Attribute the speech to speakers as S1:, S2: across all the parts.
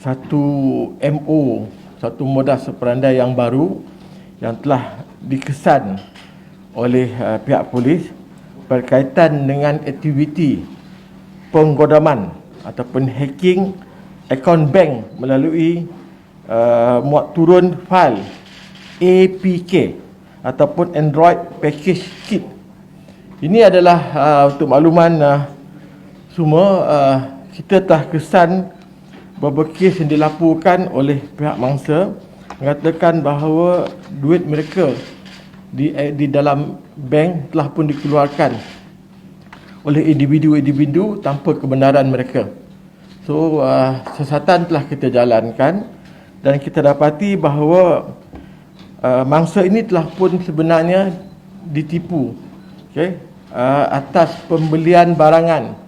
S1: satu MO, satu modus operandi yang baru yang telah dikesan oleh pihak polis berkaitan dengan aktiviti penggodaman ataupun hacking akaun bank melalui muat turun fail APK ataupun Android Package Kit. Ini adalah untuk makluman semua, kita telah kesan beberapa kes yang dilaporkan oleh pihak mangsa mengatakan bahawa duit mereka di dalam bank telah pun dikeluarkan oleh individu-individu tanpa kebenaran mereka. So siasatan telah kita jalankan dan kita dapati bahawa mangsa ini telah pun sebenarnya ditipu, atas pembelian barangan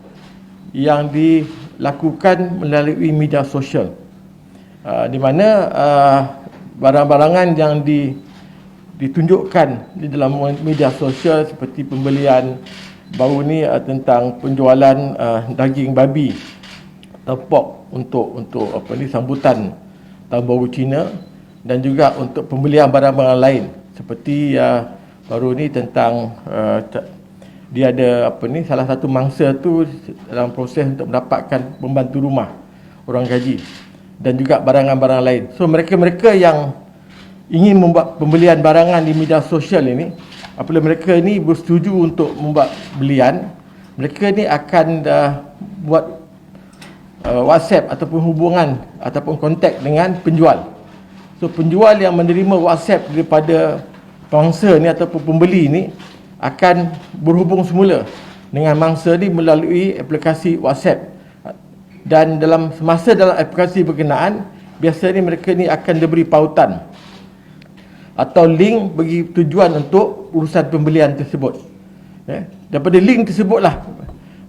S1: yang dilakukan melalui media sosial, di mana barang-barangan yang ditunjukkan di dalam media sosial seperti pembelian baru ni tentang penjualan daging babi atau pork untuk sambutan Tahun Baru Cina, dan juga untuk pembelian barang-barang lain seperti baru ni tentang dia ada salah satu mangsa tu dalam proses untuk mendapatkan pembantu rumah orang gaji dan juga barangan-barang lain. So mereka-mereka yang ingin membuat pembelian barangan di media sosial ini, apabila mereka ini bersetuju untuk membuat belian, mereka ni akan buat WhatsApp ataupun hubungan ataupun kontak dengan penjual. So penjual yang menerima WhatsApp daripada mangsa ni ataupun pembeli ni akan berhubung semula dengan mangsa ni melalui aplikasi WhatsApp, dan dalam semasa dalam aplikasi berkenaan biasanya mereka ni akan diberi pautan atau link bagi tujuan untuk urusan pembelian tersebut. Daripada link tersebutlah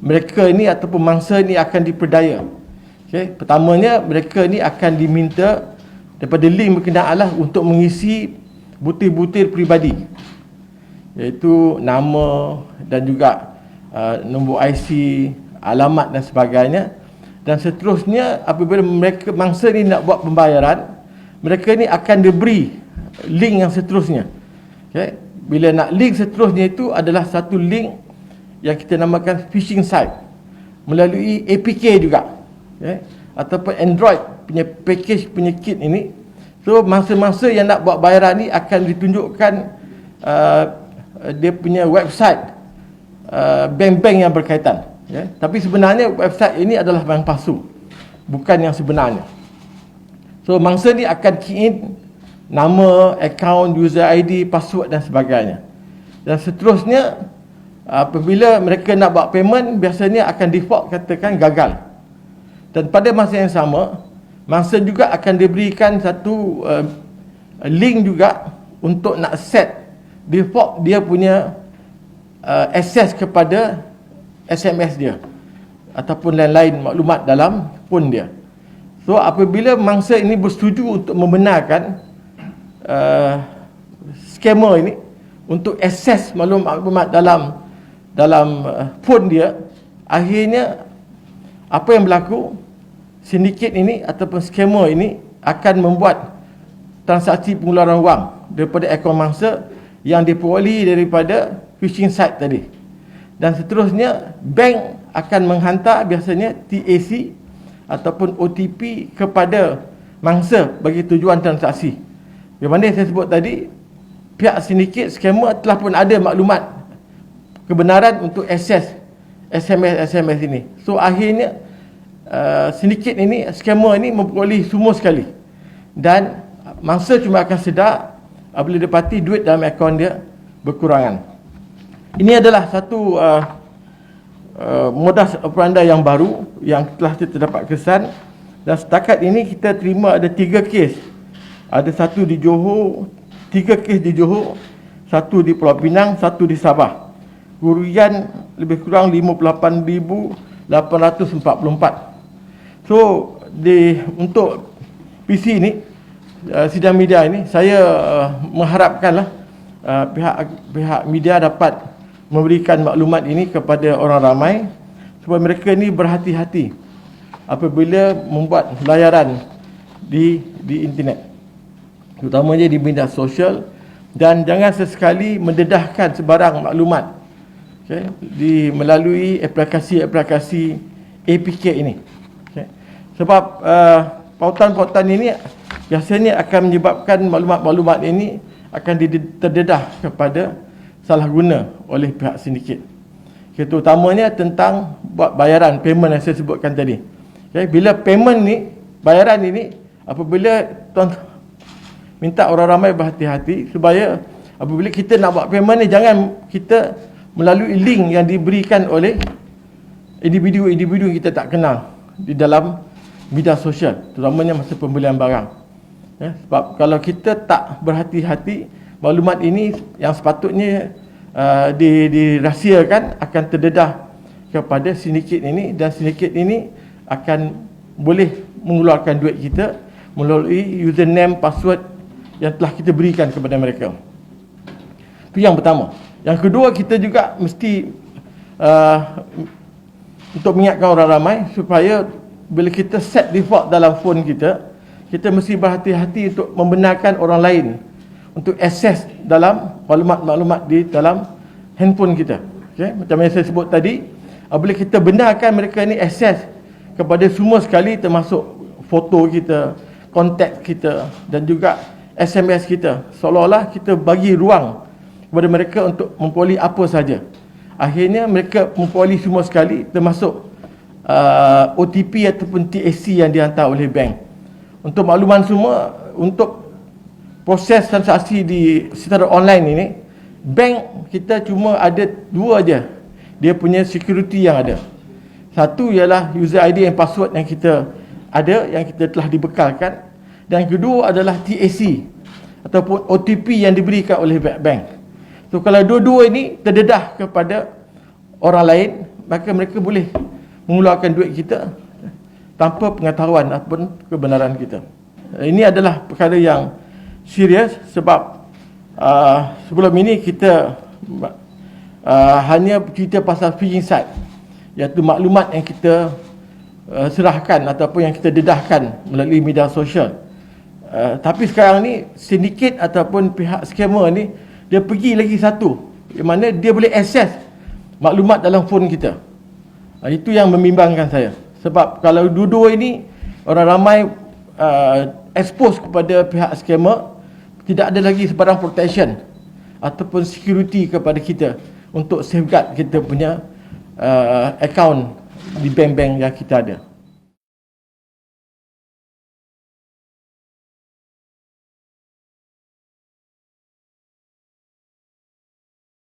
S1: mereka ni ataupun mangsa ni akan diperdaya. Pertamanya mereka ni akan diminta daripada link berkenaan lah untuk mengisi butir-butir peribadi, iaitu nama dan juga nombor IC, alamat dan sebagainya. Dan seterusnya apabila mereka mangsa ni nak buat pembayaran, mereka ni akan diberi link yang seterusnya. Bila nak link seterusnya itu adalah satu link yang kita namakan phishing site melalui APK juga, ataupun Android punya package punya kit ini. So mangsa-mangsa yang nak buat bayaran ni akan ditunjukkan dia punya website bank-bank yang berkaitan, tapi sebenarnya website ini adalah bank palsu, bukan yang sebenarnya. So mangsa ni akan key in nama, akaun, user ID, password dan sebagainya. Dan seterusnya apabila mereka nak buat payment, biasanya akan default katakan gagal. Dan pada masa yang sama, mangsa juga akan diberikan satu link juga untuk nak set default dia punya akses kepada SMS dia ataupun lain-lain maklumat dalam phone dia. So apabila mangsa ini bersetuju untuk membenarkan scammer ini untuk akses maklumat dalam phone dia, akhirnya apa yang berlaku, sindiket ini ataupun scammer ini akan membuat transaksi pengeluaran wang daripada akaun mangsa yang diperoleh daripada phishing site tadi. Dan seterusnya bank akan menghantar biasanya TAC ataupun OTP kepada mangsa bagi tujuan transaksi. Yang mana saya sebut tadi, pihak sindiket scammer telah pun ada maklumat kebenaran untuk akses SMS ini. So akhirnya sindiket ini, scammer ini memperoleh semua sekali, dan mangsa cuma akan sedar apabila dapati duit dalam akaun dia berkurangan. Ini adalah satu modus operandi yang baru yang telah kita dapat kesan, dan setakat ini kita terima ada 3 kes. Ada satu di Johor, 3 kes di Johor, satu di Pulau Pinang, satu di Sabah. Kerugian lebih kurang 58,844. So untuk PC ni, sidang media ini, saya mengharapkanlah pihak media dapat memberikan maklumat ini kepada orang ramai supaya mereka ni berhati-hati apabila membuat layaran di internet, terutamanya di media sosial, dan jangan sesekali mendedahkan sebarang maklumat melalui aplikasi APK ini. Sebab pautan-pautan ini biasanya akan menyebabkan maklumat-maklumat ini akan terdedah kepada salah guna oleh pihak sindiket. Terutamanya tentang buat bayaran, payment yang saya sebutkan tadi. Bila payment ni, bayaran ini, apabila tuan minta orang ramai berhati-hati supaya apabila kita nak buat payment ni, jangan kita melalui link yang diberikan oleh individu-individu yang kita tak kenal di dalam media sosial, terutamanya masa pembelian barang. Sebab kalau kita tak berhati-hati, maklumat ini yang sepatutnya dirahsiakan akan terdedah kepada sindiket ini, dan sindiket ini akan boleh mengeluarkan duit kita melalui username, password yang telah kita berikan kepada mereka. Itu yang pertama. Yang kedua, kita juga mesti untuk mengingatkan orang ramai supaya bila kita set default dalam phone kita, kita mesti berhati-hati untuk membenarkan orang lain untuk akses dalam maklumat-maklumat di dalam handphone kita. Macam yang saya sebut tadi, apabila kita benarkan mereka ni akses kepada semua sekali, termasuk foto kita, kontak kita dan juga SMS kita, seolah-olah kita bagi ruang kepada mereka untuk memperoleh apa saja. Akhirnya mereka memperoleh semua sekali, termasuk OTP ataupun TAC yang dihantar oleh bank. Untuk makluman semua, untuk proses transaksi secara online ini, bank kita cuma ada dua aja dia punya security yang ada. Satu ialah user ID and password yang kita ada, yang kita telah dibekalkan, dan kedua adalah TAC ataupun OTP yang diberikan oleh bank. So kalau dua-dua ini terdedah kepada orang lain, maka mereka boleh mengeluarkan duit kita tanpa pengetahuan ataupun kebenaran kita. Ini adalah perkara yang serius, sebab sebelum ini kita hanya cerita pasal phishing site, iaitu maklumat yang kita serahkan ataupun yang kita dedahkan melalui media sosial. Tapi sekarang ni sindiket ataupun pihak scammer ni, dia pergi lagi satu, di mana dia boleh akses maklumat dalam phone kita. Itu yang membimbangkan saya. Sebab kalau dua-dua ini orang ramai expose kepada pihak scammer, tidak ada lagi sebarang protection ataupun security kepada kita untuk safeguard kita punya account di bank-bank yang kita ada.